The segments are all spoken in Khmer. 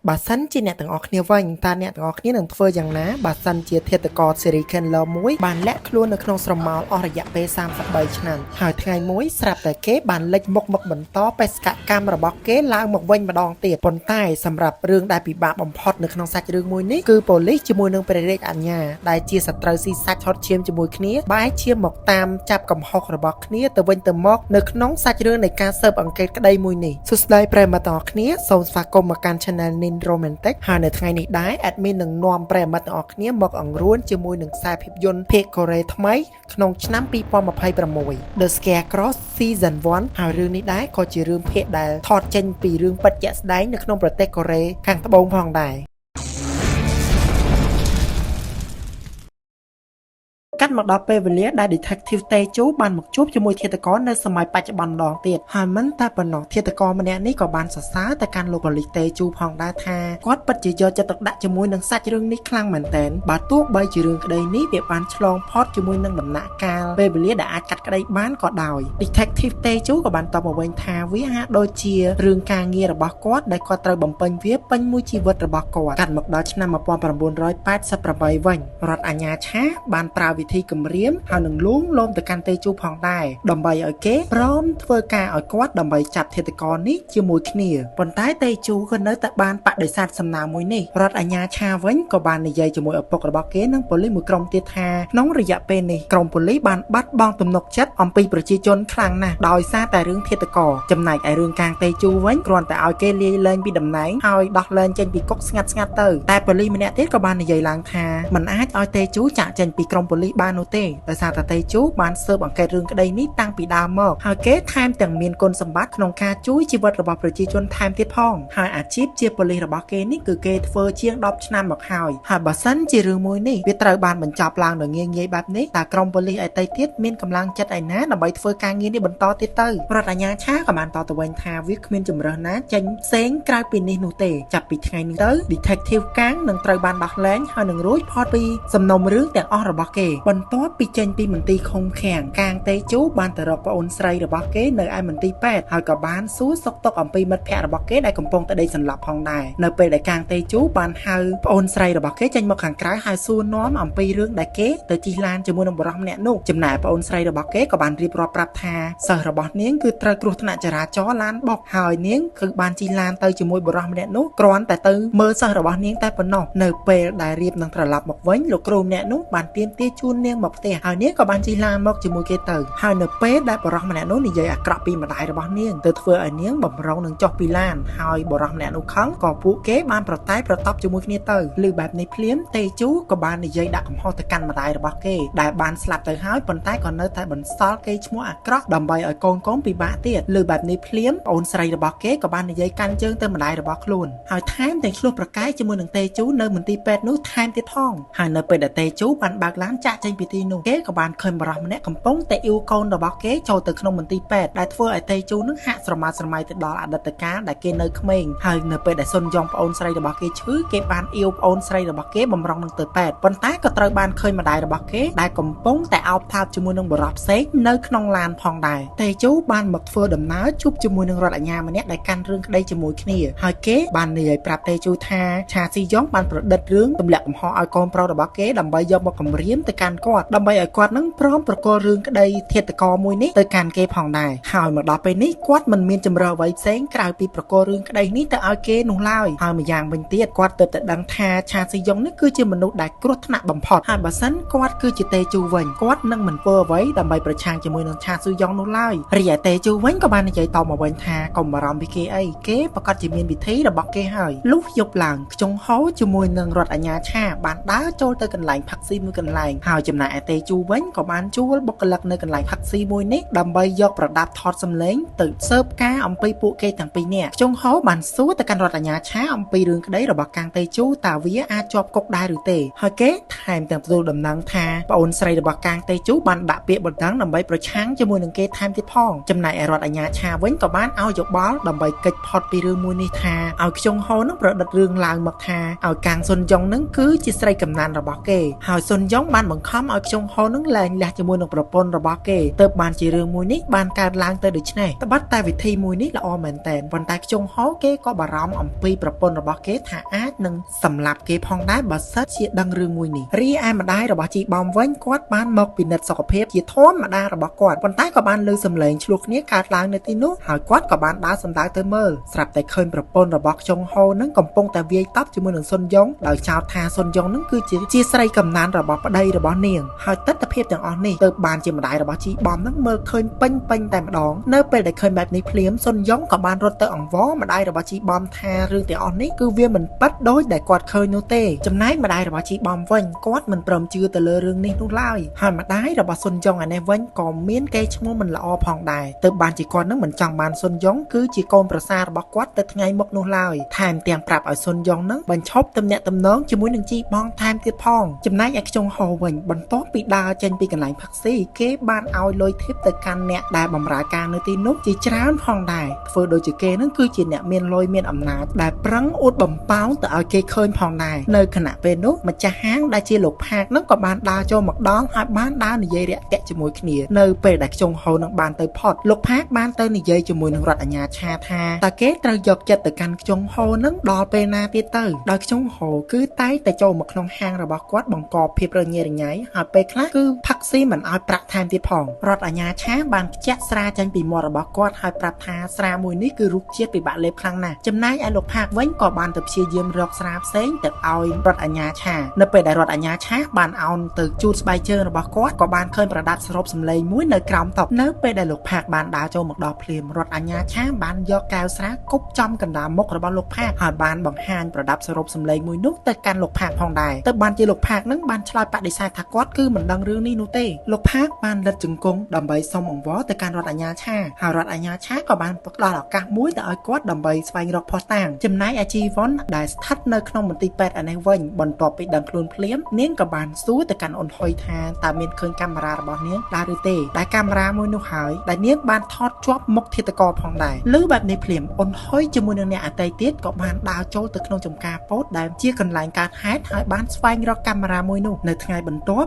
បើសិនជាអ្នកទាំងអស់គ្នាវិញតើអ្នកទាំងអស់គ្នានឹងធ្វើយ៉ាងណាបើសិនជាធាតុករសេរី Candler មួយបានលាក់ខ្លួននៅក្នុងស្រមោលអស់រយៈពេល33ឆ្នាំហើយថ្ងៃមួយស្រាប់តែគេបានលេចមុខមកបន្តបេសកកម្មរបស់គេឡើងមកវិញម្ដងទៀតប៉ុន្តែសម្រាប់រឿងដែលពិបាកបំផុតនៅក្នុងសាច់រឿងមួយនេះគឺប៉ូលីសជាមួយនឹងព្រះរាជអាជ្ញាដែលជាសត្រូវស៊ីសាច់ហត់ឈាមជាមួយគ្នាបែរជាមកតាមចាប់កំហុសរបស់គ្នាទៅវិញទៅមកនៅក្នុងសាច់រឿងនៃការស៊ើបអង្កេតក្តីមួយនេះសួស្តីប្រិយមិត្តទាំងអស់គ្នាសូមស្វាគមន៍មកកាន់ Channel Nin Romantic ហើយនៅថ្ងៃនេះដែរ admin នឹងនាំប្រិយមិត្តទាំងអស់គ្នាមកអង្រួនជាមួយនឹងខ្សែភាពយន្តភាគកូរ៉េថ្មីក្នុងឆ្នាំ2026 The Scarecrow Season 1 ហើយរឿងនេះដែរក៏ជារឿងភាគដែលថតចេញពីរឿងពិតជាក់ស្ដែងនៅក្នុងប្រទេសកូរ៉េខាងត្បូងផងដែរកាត់មកដល់ពេលវេលាដែល Detective តេជូបានមកជួបជាមួយធាតុករនៅសម័យបច្ចុប្បន្នម្ដងទៀតហើយមិនតែប៉ុណ្ណោះធាតុករម្នាក់នេះក៏បានសរសើរទៅកាន់លោកប៉ូលីសតេជូផងដែរថាគាត់ពិតជាយកចិត្តទុកដាក់ជាមួយនឹងសាច់រឿងនេះខ្លាំងមែនទែនបើទោះបីជារឿងក្តីនេះវាបានឆ្លងផុតជាមួយនឹងដំណាក់កាលពេលវេលាដែលអាចកាត់ក្តីបានក៏ដោយ Detective តេជូក៏បានតបមកវិញថាវាហាក់ដូចជារឿងការងាររបស់គាត់ដែលគាត់ត្រូវបំពេញវាពេញមួយជីវិតរបស់គាត់កាត់មកដល់ឆ្នាំ1988វិញរដ្ឋអាជ្ញាឆាបានប្រើវិធីគម្រាមហើយនឹងលួងលោមទៅកាន់តេជូផងដែរដើម្បីឲ្យគេព្រមធ្វើការឲ្យគាត់ដើម្បីចាប់ធាតុករនេះជាមួយគ្នាប៉ុន្តែតេជូក៏នៅតែបានបដិសេធសំណើមួយនេះរដ្ឋអាជ្ញាឆាវិញក៏បាននិយាយជាមួយឪពុករបស់គេនិងប៉ូលីសមួយក្រុមទៀតថាក្នុងរយៈពេលនេះក្រុមប៉ូលីសបានបាត់បង់ទំនុកចិត្តអំពីប្រជាជនខ្លាំងណាស់ដោយសារតែរឿងធាតុករចំណែកឯរឿងកាងតេជូវិញគ្រាន់តែឲ្យគេលាយលែងពីតំណែងហើយដោះលែងចេញពីគុកស្ងាត់ៗទៅតែប៉ូលីសម្នាក់ទៀតក៏បាននិយាយឡើងថាមិនអាចឲ្យតេជូចាក់ចេញពីក្រុមប៉ូលីសបាននោះទេដោយសារតែតេជូបានស៊ើបអង្កេតរឿងក្តីនេះតាំងពីដើមមកហើយគេថែមទាំងមានគុណសម្បត្តិក្នុងការជួយជីវិតរបស់ប្រជាជនថែមទៀតផងហើយអាជីពជាប៉ូលីសរបស់គេនេះគឺគេធ្វើជាង10ឆ្នាំមកហើយបើសិនជារឿងមួយនេះវាត្រូវបានបញ្ចប់ឡើងដោយងាយៗបែបនេះតើក្រុមប៉ូលីសឯតីទៀតមានកម្លាំងចិត្តឯណាដើម្បីធ្វើការងារនេះបន្តទៀតទៅរដ្ឋអាជ្ញាឆាក៏បានតទៅវិញថាវាគ្មានជំរើសណាចេញផ្សេងក្រៅពីនេះនោះទេចាប់ពីថ្ងៃនេះទៅ Detective កាងនឹងត្រូវបានដោះលែងហើយនឹងរួចផុតពីសំណុំរឿងទាំងអស់របស់គេបន្ទាប់ពីចេញពីមន្ទីរឃុំឃាំងកាងតេជូបានទៅរកប្អូនស្រីរបស់គេនៅឯមន្ទីរពេទ្យហើយក៏បានសួរសុខទុក្ខអំពីមិត្តភ័ក្តិរបស់គេដែលកំពុងតែដេកសន្លប់ផងដែរនៅពេលដែលកាងតេជូបានហៅប្អូនស្រីរបស់គេចេញមកខាងក្រៅហើយសួរនាំអំពីរឿងដែលគេទៅជិះឡានជាមួយនឹងបុរសម្នាក់នោះចំណែកប្អូនស្រីរបស់គេក៏បានរៀបរាប់ប្រាប់ថាសិស្សរបស់នាងគឺត្រូវគ្រោះថ្នាក់ចរាចរណ៍ឡានបុកហើយនាងគឺបានជិះឡានទៅជាមួយបុរសម្នាក់នោះគ្រាន់តែទៅមើលសិស្សរបស់នាងតែប៉ុណ្ណោះនៅពេលដែលរៀបនឹងត្រឡប់មកវិញលោកគ្រូម្នាក់នោះបានទាមទារជូននាងមកផ្ទះហើយនាងក៏បានជិះឡានមកជាមួយគេទៅហើយនៅពេលដែលបុរសម្នាក់នោះនិយាយអាក្រក់ពីម្ដាយរបស់នាងទៅធ្វើឲ្យនាងបំរុងនឹងចុះពីឡានហើយបុរសម្នាក់នោះខឹងក៏ពួកគេបានប្រតែប្រតប់ជាមួយគ្នាទៅឮបែបនេះភ្លាមតេជូក៏បាននិយាយដាក់កំហុសទៅកាន់ម្ដាយរបស់គេដែលបានស្លាប់ទៅហើយប៉ុន្តែក៏នៅតែបន្សល់គេឈ្មោះអាក្រក់ដើម្បីឲ្យកូនពិបាកទៀតឮបែបនេះភ្លាមអូនស្រីរបស់គេក៏បាននិយាយកាន់ជើងទៅម្ដាយរបស់ខ្លួនហើយថែមទាំងឆ្លោះប្រកែកជាមួយនឹងតេជូនៅមន្ទីរពេទ្យនោះថែមទៀតផងហើយនៅពេលដែលតេជូបានបើកឡានចាក់ចេញពីទីនោះគេក៏បានឃើញបរិសម្នាក់កំពុងតែអ៊ូកូនរបស់គេចូលទៅក្នុងមន្ទីរពេទ្យដែលធ្វើឲ្យតេជូនឹងហាក់ស្រមើស្រមៃទៅដល់អតីតកាលដែលគេនៅក្មេងហើយនៅពេលដែលសុនយ៉ងប្អូនស្រីរបស់គេឈឺគេបានអ៊ូប្អូនស្រីរបស់គេបំរុងនឹងទៅពេទ្យប៉ុន្តែក៏ត្រូវបានឃើញម្ដាយរបស់គេដែលកំពុងតែអោបថើបជាមួយនឹងបរិសផ្សេងនៅក្នុងឡានផងដែរតេជូបានមកធ្វើដំណើរជួបជាមួយនឹងរដ្ឋអាជ្ញាម្នាក់ដែលកាន់រឿងក្តីជាមួយគ្នាហើយគេបាននិយាយប្រាប់តេជូថាឆាស៊ីយ៉ងបានប្រឌិតរឿងទម្លាក់កំហុសឲ្យកូនប្រុសរបស់គេដើម្បីយកមកគំរាមទៅកាន់គាត់ដើម្បីឲ្យគាត់នឹងព្រមប្រកល់រឿងក្តីធាតុករមួយនេះទៅកាន់គេផងដែរហើយមកដល់ពេលនេះគាត់មិនមានជំរឿអ្វីផ្សេងក្រៅពីប្រកល់រឿងក្តីនេះទៅឲ្យគេនោះឡើយហើយម្យ៉ាងវិញទៀតគាត់ទើបតែដឹងថាឆាស៊ីយ៉ុងនេះគឺជាមនុស្សដែលគ្រោះថ្នាក់បំផុតហើយបើសិនគាត់គឺជាតេជូវិញគាត់នឹងមិនធ្វើអ្វីដើម្បីប្រឆាំងជាមួយនឹងឆាស៊ូយ៉ុងនោះឡើយរីឯតេជូវិញក៏បាននិយាយតបមកវិញថាកុំបារម្ភពីគេអីគេប្រកាសជាមានវិធីរបស់គេហើយលុះយប់ឡើងខ្ចុងហោជាមួយនឹងរដ្ឋអាជ្ញាឆាបានដើរចូលទៅកន្លែងផឹកស៊ីមួយកន្លែងហើយចំណែកឯតេជូវិញក៏បានជួលបុគ្គលិកនៅកន្លែងផឹកស៊ីមួយនេះដើម្បីយកប្រដាប់ថតសំឡេងទៅស៊ើបការអំពីពួកគេទាំងពីរនាក់ខ្ចុងហោបានសួរទៅកាន់រដ្ឋអាជ្ញាឆាអំពីរឿងក្តីរបស់កាងតេជូតើវាអាចជាប់គុកដែរឬទេហើយគេថែមទាំងទទួលដំណឹងថាប្អូនស្រីរបស់កាងតេជូបានដាក់ពាក្យបណ្ដឹងដើម្បីប្រឆាំងជាមួយនឹងគេថែមទៀតផងចំណែកឯរដ្ឋអាជ្ញាឆាវិញក៏បានឲ្យយោបល់ដើម្បីកិច្ចផុតពីរឿងមួយនេះថាឲ្យខ្ចុងហោនឹងប្រឌិតរឿងឡើងមកថាឲ្យកាងសុនយ៉ុងនឹងគឺជាស្រីកំណានរបស់គេហើយសុនយ៉ុងបានបង្ខ ខំឲ្យខ្ជុងហូនឹងលែងលះជាមួយនឹងប្រពន្ធរបស់គេទៅបានជារឿងមួយនេះបានកើតឡើងទៅដូច្នេះត្បិតតែវិធីមួយនេះល្អមែនទែនប៉ុន្តែខ្ជុងហូគេក៏បារម្ភអំពីប្រពន្ធរបស់គេថាអាចនឹងសម្លាប់គេផងដែរបើសិនជាដឹងរឿងមួយនេះរីឯម្ដាយរបស់ជីបំវិញគាត់បានមកពិនិត្យសុខភាពជាធម្មតារបស់គាត់ប៉ុន្តែក៏បានលើសំឡេងឆ្លោះគ្នាកើតឡើងនៅទីនោះហើយគាត់ក៏បានដើរសម្ដៅទៅមើលស្រាប់តែឃើញប្រពន្ធរបស់ខ្ជុងហូនឹងកំពុងតែវាយតប់ជាមួយនឹងសុនយ៉ុងដោយចោទថាសុនយ៉ុងនឹងគឺជាស្រីកំណានរបស់ប្តីរបស់នាងហើយទស្សនភាពទាំងអស់នេះទៅបានជាម្ដាយរបស់ជីបំនឹងមើលឃើញពេញតែម្ដងនៅពេលដែលឃើញបែបនេះភ្លាមសុនយ៉ុងក៏បានរត់ទៅអង្វរម្ដាយរបស់ជីបំថារឿងទាំងអស់នេះគឺវាមិនពិតដូចដែលគាត់ឃើញនោះទេចំណែកម្ដាយរបស់ជីបំវិញគាត់មិនព្រមជឿទៅលើរឿងនេះនោះឡើយហើយម្ដាយរបស់សុនយ៉ុងឯនេះវិញក៏មានកេរ្តិ៍ឈ្មោះមិនល្អផងដែរទៅបានជាគាត់នឹងមិនចង់បានសុនយ៉ុងគឺជាកូនប្រសាររបស់គាត់ទៅថ្ងៃមុខនោះឡើយថែមទាំងប្រាប់ឲ្យសុនយ៉ុងនឹងបញ្ឈប់ទំនាក់ទំនងជាមួយនឹងជីបងថែមទៀតផងចំណែកឯខ្ជុងហូវិញបន្ទាប់ពីដើរចេញពីកន្លែងផឹកស៊ីគេបានឲ្យលុយធីបទៅកាន់អ្នកដែលបម្រើការនៅទីនោះជាច្រើនផងដែរធ្វើដូចជាគេនឹងគឺជាអ្នកមានលុយមានអំណាចដែលប្រឹងអួតបំប៉ោងទៅឲ្យគេឃើញផងដែរនៅខណៈពេលនោះម្ចាស់ហាងដែលជាលោកផាកនឹងក៏បានដើរចូលមកដងហើយបានដើរនិយាយរាក់ទាក់ជាមួយគ្នានៅពេលដែលខ្ជុងហូនឹងបានទៅផុតលោកផាកបានទៅនិយាយជាមួយនឹងរដ្ឋអាជ្ញាឆាថាតើគេត្រូវយកចិត្តទៅកាន់ខ្ជុងហូនឹងដល់ពេលណាទៀតទៅដោយខ្ជុងហូគឺតែងតែចូលមកក្នុងហាងរបស់គាត់បង្កភាពរញ៉េរញ៉ៃហើយពេលខ្លះគឺផឹកស៊ីមិនឲ្យប្រាក់ថែមទៀតផងរដ្ឋអាជ្ញាឆាបានខ្ជាក់ស្រាចេញពីមាត់របស់គាត់ហើយប្រាប់ថាស្រាមួយនេះគឺរុកជាតិពិបាកលេបខ្លាំងណាស់ចំណែកឯលោកផាកវិញក៏បានទៅព្យាយាមរកស្រាផ្សេងទៅឲ្យរដ្ឋអាជ្ញាឆានៅពេលដែលរដ្ឋអាជ្ញាឆាបានអោនទៅជូតស្បែកជើងរបស់គាត់ក៏បានឃើញប្រដាប់សរុបសម្លេងមួយនៅក្រោមតុនៅពេលដែលលោកផាកបានដើរចូលមកដល់ភ្លាមរដ្ឋអាជ្ញាឆាបានយកកែវស្រាគប់ចំកណ្ដាលមុខរបស់លោកផាកហើយបានបង្ហាញប្រដាប់សរុបសម្លេងមួយនោះទៅកាន់លោកផាកផងដែរទៅបានជាលោកផាកនឹងបានឆ្លើយបដិសេធថាគាត់គឺមិនដឹងរឿងនេះនោះទេលោកផាកបានលិតជង្គង់ដើម្បីសុំអង្វរទៅកាន់រដ្ឋអាជ្ញាឆាហើយរដ្ឋអាជ្ញាឆាក៏បានផ្ដល់ឱកាសមួយទៅឲ្យគាត់ដើម្បីស្វែងរកភស្តុតាងចំណែកឯជីវ៉ុនដែលស្ថិតនៅក្នុងមន្ទីរពេទ្យឯនេះវិញបន្ទាប់ពីដឹងខ្លួនភ្លាមនាងក៏បានសួរទៅកាន់អ៊ុនហុយថាតើមានឃើញកាមេរ៉ារបស់នាងដែរឬទេដែលកាមេរ៉ាមួយនោះហើយដែលនាងបានថតជាប់មុខធាតុករផងដែរលើបែបនេះភ្លាមអ៊ុនហុយជាមួយនឹងអ្នកអតីតទៀតក៏បានដើរចូលទៅក្នុងចំការពោតដែលជាកន្លែងកើតហេតុហើយបានស្វែងរកកាមេរ៉ាមួយនោះនៅថ្ងៃបន្ទាប់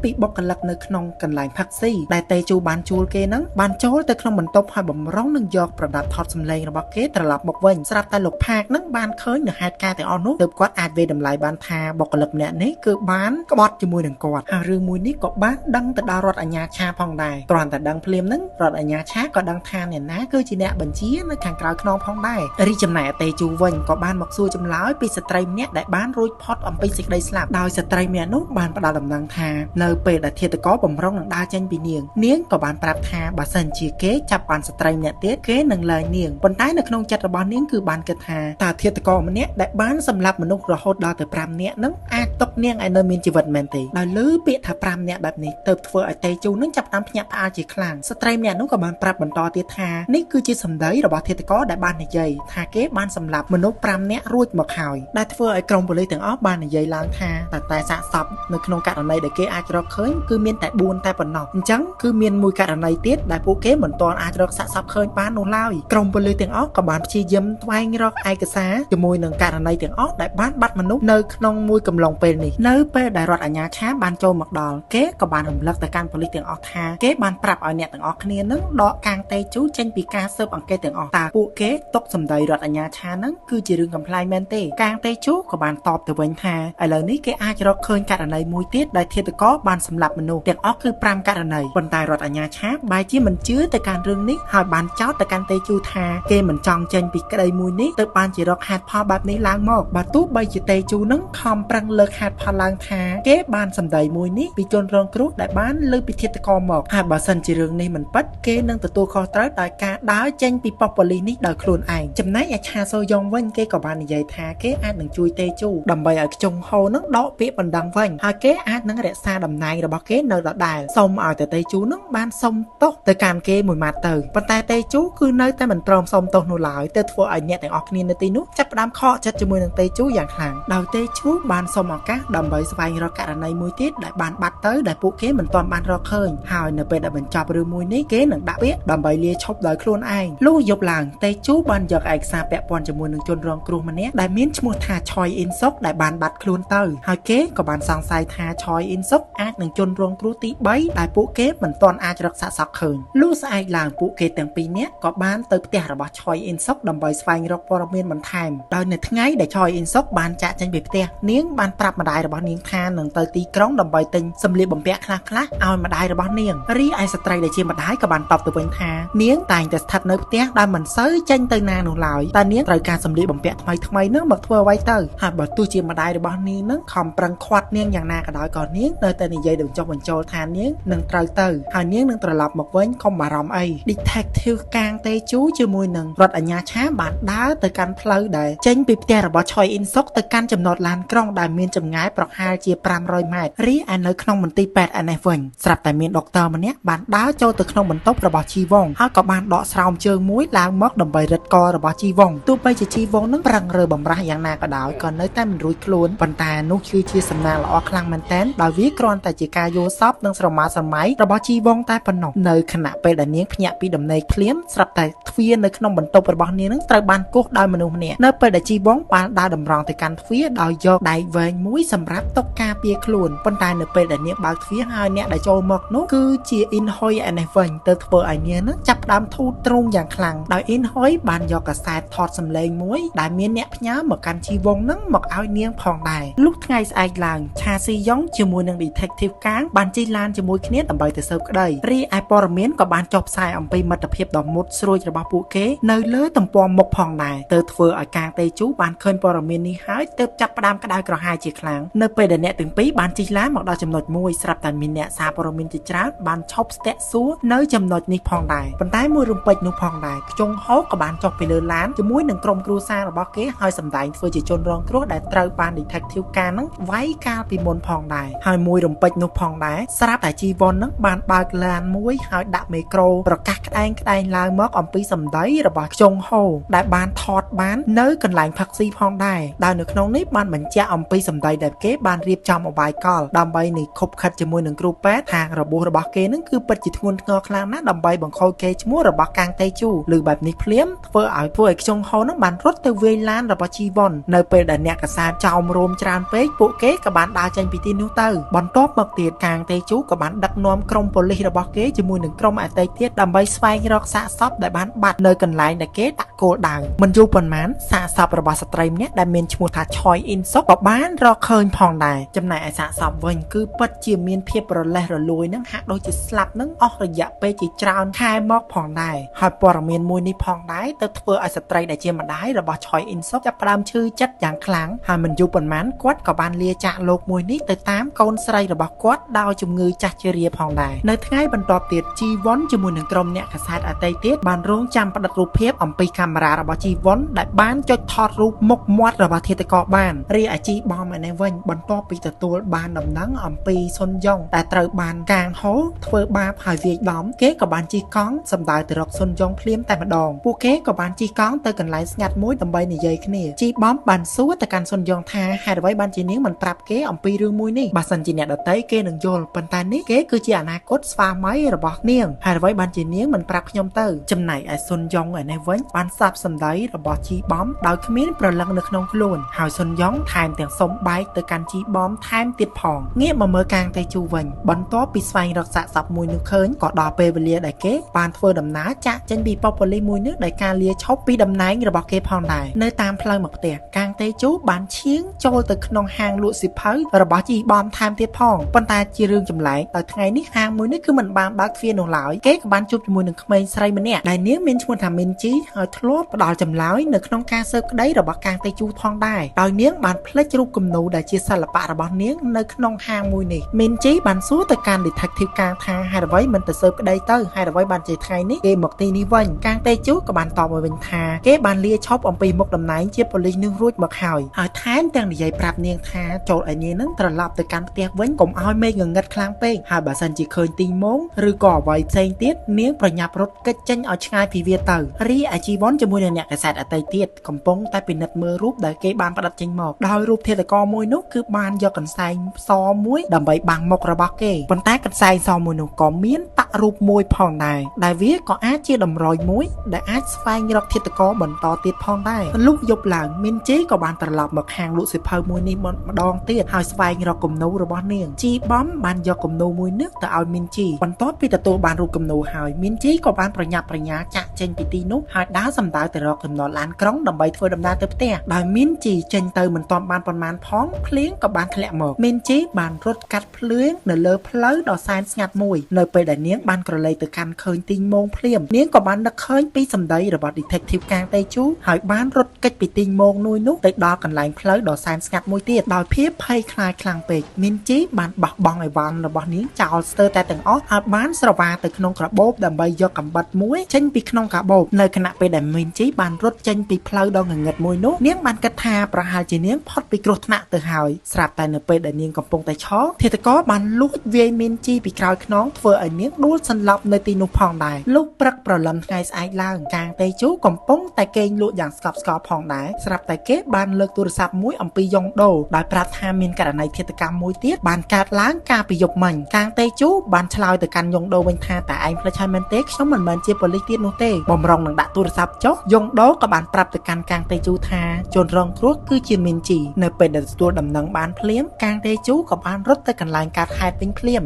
ពីបុគ្គលិកនៅក្នុងកន្លែងផឹកស៊ីដែលតេជូបានជួលគេនឹងបានចូលទៅក្នុងបន្ទប់ហើយបំរុងនឹងយកប្រដាប់ថតសម្លេងរបស់គេត្រឡប់មកវិញស្រាប់តែលោកផាកនឹងបានឃើញនៅហេតុការណ៍ទាំងអស់នោះទើបគាត់អាចវាយតម្លៃបានថាបុគ្គលិកម្នាក់នេះគឺបានក្បត់ជាមួយនឹងគាត់ហើយរឿងមួយនេះក៏បានដឹងទៅដល់រដ្ឋអាជ្ញាឆាផងដែរគ្រាន់តែដឹងភ្លាមនឹងរដ្ឋអាជ្ញាឆាក៏ដឹងថាអ្នកណាគឺជាអ្នកបញ្ជានៅខាងក្រៅខ្នងផងដែររីចំណែកអតេជូវិញក៏បានមកសួរចម្លើយពីស្ត្រីម្នាក់ដែលបានរួចផុតអំពីសេចក្តីស្លាប់ដោយស្ត្រីម្នាក់នោះបានផ្ដល់ដំណឹងថានៅពេលដែលធាតុករបំរុងនឹងដើរចេញពីនាងក៏បានប្រាប់ថាបើសិនជាគេចាប់បានស្ត្រីម្នាក់ទៀតគេនឹងលែងនាងប៉ុន្តែនៅក្នុងចិត្តរបស់នាងគឺបានគិតថាតើធាតុករម្នាក់ដែលបានសម្លាប់មនុស្សរហូតដល់ទៅ5នាក់នឹងអាចទុកនាងឲ្យនៅមានជីវិតមែនទេដោយលើពាក្យថា5នាក់បែបនេះទើបធ្វើឲ្យតេជូនឹងចាប់តាមភ្ញាក់ផ្អើលជាខ្លាំងស្ត្រីម្នាក់នោះក៏បានប្រាប់បន្តទៀតថានេះគឺជាសម្ដីរបស់ធាតុករដែលបាននិយាយថាគេបានសម្លាប់មនុស្ស5នាក់រួចមកហើយដែលធ្វើឲ្យក្រុមប៉ូលីសទាំងអស់បាននិយាយឡើងថាតែសាកសពនៅក្នុងករណីដែលគេអាចរកឃើញគឺមានតែ4តែប៉ុណ្ណោះអញ្ចឹងគឺមានមួយករណីទៀតដែលពួកគេមិនទាន់អាចរកសាកសពឃើញបាននោះឡើយក្រុមប៉ូលីសទាំងអស់ក៏បានព្យាយាមស្វែងរកឯកសារជាមួយនឹងករណីទាំងអស់ដែលបានបាត់មនុស្សនៅក្នុងមួយកំឡុងពេលនេះនៅពេលដែលរដ្ឋអាជ្ញាឆាបានចូលមកដល់គេក៏បានរំលឹកទៅកាន់ប៉ូលីសទាំងអស់ថាគេបានប្រាប់ឲ្យអ្នកទាំងអស់គ្នានឹងដកកាងតេជូចេញពីការស៊ើបអង្កេតទាំងអស់តើពួកគេຕົកសម្ដីរដ្ឋអាជ្ញាឆានឹងគឺជារឿងកំប្លែងមែនទេកាងតេជូក៏បានតបទៅវិញថាឥឡូវនេះគេអាចរកឃើញករណីមួយទៀតដែលធាតុករបានសម្លាប់មនុស្សទាំងអស់គឺ5ករណីប៉ុន្តែរដ្ឋអាជ្ញាឆាបែរជាមិនជឿទៅកាន់រឿងនេះហើយបានចោទទៅកាន់តេជូថាគេមិនចង់ចេញពីក្តីមួយនេះទៅបានជារកហេតុផលបែបនេះឡើងមកបើទោះបីជាតេជូនឹងខំប្រឹងលើកហេតុផលឡើងថាគេបានសម្ដីមួយនេះពីជនរងគ្រោះដែលបានលើពីធាតុករមកហើយបើសិនជារឿងនេះមិនពិតគេនឹងទទួលខុសត្រូវដោយការដើរចេញពីប៉ុស្តិ៍ប៉ូលីសនេះដោយខ្លួនឯងចំណែកឯឆាសូយ៉ុងវិញគេក៏បាននិយាយថាគេអាចនឹងជួយតេជូដើម្បីឲ្យខ្ជុងហូនឹងដកពាក្យបណ្ដឹងវិញហើយគេអាចនឹងរក្សាតំណែងរបស់គេនៅដដែលសូមឲ្យតេជូនឹងបានសុំទោសទៅកាន់គេមួយម៉ាត់ទៅប៉ុន្តែតេជូគឺនៅតែមិនព្រមសុំទោសនោះឡើយទៅធ្វើឲ្យអ្នកទាំងអស់គ្នានៅទីនោះចាប់ផ្ដើមខកចិត្តជាមួយនឹងតេជូយ៉ាងខ្លាំងដោយតេជូបានសុំឱកាសដើម្បីស្វែងរកករណីមួយទៀតដែលបានបាត់ទៅដែលពួកគេមិនទាន់បានរកឃើញហើយនៅពេលដែលបញ្ចប់រឿងមួយនេះគេនឹងដាក់ពាក្យដើម្បីលាឈប់ដោយខ្លួនឯងលុះយប់ឡើងតេជូបានយកឯកសារពាក់ព័ន្ធជាមួយនឹងជនរងគ្រោះម្នាក់ដែលមានឈ្មោះថាឆយអ៊ីនសុកដែលបានបាត់ខ្លួនទៅហើយគេក៏បានសង្ស័យថាឆ Choi In Suk អាចនឹងជន់រងគ្រោះទី3ដែលពួកគេមិនទាន់អាចរកសាកសពឃើញលុះស្អែកឡើងពួកគេទាំងពីរនាក់ក៏បានទៅផ្ទះរបស់ Choi In Suk ដើម្បីស្វែងរកព័ត៌មានបន្ថែមដោយនៅថ្ងៃដែល Choi In Suk បានចាក់ចេញពីផ្ទះនាងបានប្រាប់ម្ដាយរបស់នាងថានឹងទៅទីក្រុងដើម្បីទិញសម្លៀកបំពាក់ខ្លះៗឲ្យម្ដាយរបស់នាងរីឯស្ត្រីដែលជាម្ដាយក៏បានតបទៅវិញថានាងតែងតែស្ថិតនៅផ្ទះដែលមិនសូវចេញទៅណានោះឡើយតែនាងត្រូវការសម្លៀកបំពាក់ថ្មីៗនឹងមកធ្វើអ្វីទៅហើយបើទោះជាម្ដាយរបស់នាងនឹងខំប្រឹងខាត់នាងយ៉ាងណាក៏ដោយក៏នាងនៅតែនិយាយបញ្ចុះបញ្ចូលថានាងនឹងត្រូវទៅហើយនាងនឹងត្រឡប់មកវិញកុំបារម្ភអី Detective កាងតេជូជាមួយនឹងរដ្ឋអាជ្ញាឆាបានដើរទៅកាន់ផ្លូវដែលចេញពីផ្ទះរបស់ Choi In Suk ទៅកាន់ចំណតឡានក្រុងដែលមានចម្ងាយប្រហែលជា500ម៉ែត្ររីឯនៅក្នុងមន្ទីរពេទ្យឯនេះវិញស្រាប់តែមានដុកទ័រម្នាក់បានដើរចូលទៅក្នុងបន្ទប់របស់ជីវងហើយក៏បានដកស្រោមជើងមួយឡើងមកដើម្បីរឹតករបស់ជីវងទោះបីជាជីវងនឹងប្រឹងរើបំរាស់យ៉ាងណាក៏ដោយក៏នៅតែមិនរួចខ្លួនប៉ុន្តែនោះគឺជាសំណាងល្អខ្លាំងមែនទែនដោយវាគ្រាន់តែជាការយល់សប្តិនិងស្រមើស្រមៃរបស់ជីវងតែប៉ុណ្ណោះនៅខណៈពេលដែលនាងភ្ញាក់ពីដំណេកភ្លាមស្រាប់តែទ្វារនៅក្នុងបន្ទប់របស់នាងនឹងត្រូវបានគោះដោយមនុស្សម្នាក់នៅពេលដែលជីវងបានដើរតម្រង់ទៅកាន់ទ្វារដោយយកដៃវែងមួយសម្រាប់តុបការពារខ្លួនប៉ុន្តែនៅពេលដែលនាងបើកទ្វារហើយអ្នកដែលចូលមកនោះគឺជា In Hoi ឯនេះវិញទៅធ្វើឲ្យនាងនឹងចាប់ផ្ដើមធូរទ្រូងយ៉ាងខ្លាំងដោយ In Hoi បានយកកាសែតថតសម្លេងមួយដែលមានអ្នកផ្ញើមកកាន់ជីវងនឹងមកឲ្យនាងផងដែរលុះថ្ងៃស្អែកឡើងឆាស៊ីយ៉ុងជាមួយនឹង Detective កាងបានជិះឡានជាមួយគ្នាដើម្បីទៅស៊ើបក្តីរីឯព័ត៌មានក៏បានចុះផ្សាយអំពីមិត្តភាពដ៏មុតស្រួចរបស់ពួកគេនៅលើទំព័រមុខផងដែរទៅធ្វើឲ្យកាងតេជូបានឃើញព័ត៌មាននេះហើយទើបចាប់ផ្ដើមក្តៅក្រហាយជាខ្លាំងនៅពេលដែលអ្នកទាំងពីរបានជិះឡានមកដល់ចំណុចមួយស្រាប់តែមានអ្នកសារព័ត៌មានជាច្រើនបានឈប់ស្ទាក់សួរនៅចំណុចនេះផងដែរប៉ុន្តែមួយរំពេចនោះផងដែរខ្ជុងហោក៏បានចុះពីលើឡានជាមួយនឹងក្រុមគ្រួសាររបស់គេហើយសម្ដែងធ្វើជាជនរងគ្រោះដែលត្រូវបាន Detective កានឹងវាយកាលពីមុនផងដែរហើយមួយរំពេចនោះផងដែរស្រាប់តែជីវ័ននឹងបានបើកឡានមួយហើយដាក់មេក្រូប្រកាសក្តែងឡើងមកអំពីសម្ដីរបស់ខ្ជុងហោដែលបានថតបាននៅកន្លែងផឹកស៊ីផងដែរដែលនៅក្នុងនេះបានបញ្ជាក់អំពីសម្ដីដែលគេបានរៀបចំអបាយកលដើម្បីនេះខົບខិតជាមួយនឹងគ្រូពេទ្យថារបួសរបស់គេនឹងគឺពិតជាធ្ងន់ធ្ងរខ្លាំងណាស់ដើម្បីបង្ខូចគេឈ្មោះរបស់កាងតេជូឬបែបនេះភ្លាមធ្វើឲ្យខ្ជុងហោនឹងបានរត់ទៅវាយឡានរបស់ជីវ័ននៅពេលដែលអ្នកកសាតចោមរោមច្រើនពេកពួកគេក៏បានដើរចេញពីទីនោះទៅបន្ទាប់មកទៀតកាងតេជូក៏បានដឹកនាំក្រុមប៉ូលីសរបស់គេជាមួយនឹងក្រុមអតីតទៀតដើម្បីស្វែងរកសាកសពដែលបានបាត់នៅកន្លែងដែលគេដាក់គោលដៅមិនយូរប៉ុន្មានសាកសពរបស់ស្ត្រីម្នាក់ដែលមានឈ្មោះថា Choi In Suk ក៏បានរកឃើញផងដែរចំណែកឯសាកសពវិញគឺពិតជាមានភាពរលេះរលួយនឹងហាក់ដូចជាស្លាប់នឹងអស់រយៈពេលជាច្រើនខែមកផងដែរហើយព័ត៌មានមួយនេះផងដែរទៅធ្វើឲ្យស្ត្រីដែលជាម្ដាយរបស់ Choi In Suk ចាប់ផ្ដើមឈឺចិត្តយ៉ាងខ្លាំងហើយមិនយូរប៉ុន្មានគាត់ក៏បានលាចាកលោកមួយនេះទៅតាមកូនស្រីរបស់គាត់ដោយជំងឺចាស់ជរាផងដែរនៅថ្ងៃបន្ទាប់ទៀតជីវ័នជាមួយនឹងក្រុមអ្នកកាសែតអតីតទៀតបានរងចាំផ្តិតរូបភាពអំពីកាមេរ៉ារបស់ជីវ័នដែលបានចុចថតរូបមុខមាត់របស់ធាតុករបានរីឯជីបំឯនេះវិញបន្ទាប់ពីទទួលបានដំណឹងអំពីសុនយ៉ុងដែលត្រូវបានកាងហូធ្វើបាបហើយវាយដំគេក៏បានជិះកង់សម្ដៅទៅរកសុនយ៉ុងភ្លាមតែម្ដងពួកគេក៏បានជិះកង់ទៅកន្លែងស្ងាត់មួយដើម្បីនិយាយគ្នាជីបំបានសួរទៅកាន់សុនយ៉ុងថាហេតុអ្វីបានជានាងមិនប្រាប់គេអំពីរឿងមួយនេះបើសិនជាអ្នកដទៃគេនឹងយល់ប៉ុន្តែនេះគេគឺជាអនាគតស្វាមីរបស់នាងហេតុអ្វីបានជានាងមិនប្រាប់ខ្ញុំទៅចំណែកឯសុនយ៉ុងឯនេះវិញបានសាបសម្ដីរបស់ជីបំដោយគ្មានប្រលឹងនៅក្នុងខ្លួនហើយសុនយ៉ុងថែមទាំងសុំបែកទៅកាន់ជីបំថែមទៀតផងងាកមកមើលកាងតេជូវិញបន្ទាប់ពីស្វែងរកសាកសពមួយនោះឃើញក៏ដល់ពេលវេលាដែលគេបានធ្វើដំណើរចាក់ចេញពីប៉ុស្តិ៍ប៉ូលីសមួយនោះដោយការលាឈប់ពីតំណែងរបស់គេផងដែរនៅតាមផ្លូវមកផ្ទះកាងតេជូបានឈៀងចូលទៅក្នុងហាងលក់សៀវភៅរបស់ជីបំថែមទៀតផងប៉ុន្តែជារឿងចម្លែកដោយថ្ងៃនេះហាងមួយនេះគឺមិនបានបើកទ្វារនោះឡើយគេក៏បានជួបជាមួយនឹងក្មេងស្រីម្នាក់ដែលនាងមានឈ្មោះថាមីនជីហើយធ្លាប់ផ្ដល់ចម្លើយនៅក្នុងការស៊ើបក្តីរបស់កាងតេជូផងដែរដោយនាងបានផ្លេចរូបគំនូរដែលជាសិល្បៈរបស់នាងនៅក្នុងហាងមួយនេះមីនជីបានសួរទៅកាន់ Detective កាងថាហេតុអ្វីមិនទៅស៊ើបក្តីទៅហេតុអ្វីបានជាថ្ងៃនេះគេមកទីនេះវិញកាងតេជូក៏បានតបមកវិញថាគេបានលាឈប់អំពីមុខតំណែងជាប៉ូលីសនឹងរួចមកហើយថែមទាំងនិយាយប្រាប់នាងថាចូលឲ្យនាងនឹងត្រឡប់ទៅកាន់ផ្ទះវិញកុំឲ្យមេឃងងឹតខ្លាំងពេកហើយបើសិនជាឃើញទីម៉ោងឬក៏អ្វីផ្សេងទៀតនាងប្រញាប់រត់គេចចេញឲ្យឆ្ងាយពីវាទៅរីឯជីវ័នជាមួយនឹងអ្នកកាសែតអតីតទៀតកំពុងតែពិនិត្យមើលរូបដែលគេបានផ្ដិតចេញមកដោយរូបធាតុករមួយនោះគឺបានយកកន្សែងសមួយដើម្បីបាំងមុខរបស់គេប៉ុន្តែកន្សែងសមួយនោះក៏មានប៉ាក់រូបមួយផងដែរដែលវាក៏អាចជាតម្រុយមួយដែលអាចស្វែងរកធាតុករបន្តទៀតផងដែរលុះយប់ឡើងមីនជីក៏បានត្រឡប់មកហាងលក់សៀវភៅមួយនេះម្ដងទៀតហើយស្វែងរកគំ នូរបស់នាងជីបំបានយកគំនូមួយនេះទៅឲ្យមីនជីបន្ទាប់ពីទទួលបានរូបគំនូហើយមីនជីក៏បានប្រញាប់ប្រញាល់ចាក់ចេញពីទីនោះហើយដើរសម្ដៅទៅរកកំណត់ឡានក្រុងដើម្បីធ្វើដំណើរទៅផ្ទះដោយមីនជីចេញទៅមិនទាន់បានប៉ុន្មានផងភ្លៀងក៏បានធ្លាក់មកមីនជីបានរត់កាត់ភ្លៀងនៅលើផ្លូវដ៏សែនស្ងាត់មួយនៅពេលដែលនាងបានក្រឡេកទៅកាន់ឃើញទីងមងភ្លាមនាងក៏បាននឹកឃើញពីសម្ដីរបស់ detective កាងតេជូហើយបានរត់គេចពីទីងមងនោះទៅដល់កន្លែងផ្លូវដ៏សែនស្ងាត់មួយទៀតដោយភាពភ័យខ្លាចខ្លាំងពេកមីនជីបានបោះបង់អីវ៉ាន់របស់នាងចោលស្ទើរតែទាំងអស់ហើយបានស្រវាទៅក្នុងកាបូបដើម្បីយកកាំបិតមួយចេញពីក្នុងកាបូបនៅខណៈពេលដែលមីនជីបានរត់ចេញពីផ្លូវដ៏ងងឹតមួយនោះនាងបានគិតថាប្រហែលជានាងផុតពីគ្រោះថ្នាក់ទៅហើយស្រាប់តែនៅពេលដែលនាងកំពុងតែឈរឃាតករបានលួចវាយមីនជីពីក្រោយខ្នងធ្វើឲ្យនាងដួលសន្លប់នៅទីនោះផងដែរលុះព្រឹកព្រលឹមថ្ងៃស្អែកឡើងកាងតេជូកំពុងតែគេងលក់យ៉ាងស្កប់ស្កល់ផងដែរស្រាប់តែគេបានលើកទូរស័ព្ទមួយអំពីយ៉ុងដូដោយប្រាប់ថាមានករណីឃាតកម្មមួយទៀតបានកើតឡើងកាលពីយប់មិញកាងតេជូបានឆ្លើយទៅកាន់យ៉ុងដូវិញថាតែឯងផ្លេចហើយមែនទេខ្ញុំមិនមែនជាប៉ូលីសទៀតនោះទេបំរុងនឹងដាក់ទូរស័ព្ទចុះយ៉ុងដូក៏បានប្រាប់ទៅកាន់កាងតេជូថាជនរងគ្រោះគឺជាមីនជីនៅពេលដែលទទួលដំណឹងបានភ្លាមកាងតេជូក៏បានរត់ទៅកន្លែងកើតហេតុវិញភ្លាម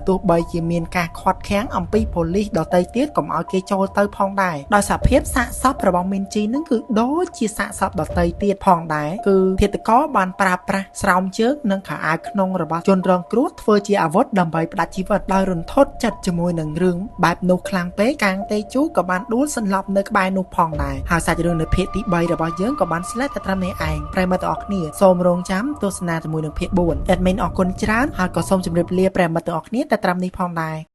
ទោះបីជាមានការខាត់ខាំងអំពីប៉ូលីសដទៃទៀតកុំឲ្យគេចូលទៅផងដែរដោយសារភាពសាកសពរបស់មីនជីនឹងគឺដូចជាសាកសពដទៃទៀតផងដែរគឺឃាតករបានប្រើប្រាស់ស្រោមជើងនិងខោអាវក្នុងរបស់ជនរងគ្រោះធ្វើជាអាវុធដើម្បីផ្ដាច់ជីវិតដោយរន្ធត់ចិត្តជាមួយនឹងរឿងបែបនោះខ្លាំងពេកកាងតេជូក៏បានដួលសន្លប់នៅក្បែរនោះផងដែរហើយសាច់រឿងនៅភាគទី3របស់យើងក៏បានស្លេតតែត្រឹមនេះឯងប្រិយមិត្តទាំងអស់គ្នាសូមរងចាំទស្សនាជាមួយនឹងភាគ4 admin អរគុណច្រើនហើយក៏សូមជម្រាបលាប្រិយមិត្តទាំងអស់គ្នាតែត្រឹមនេះផងដែរ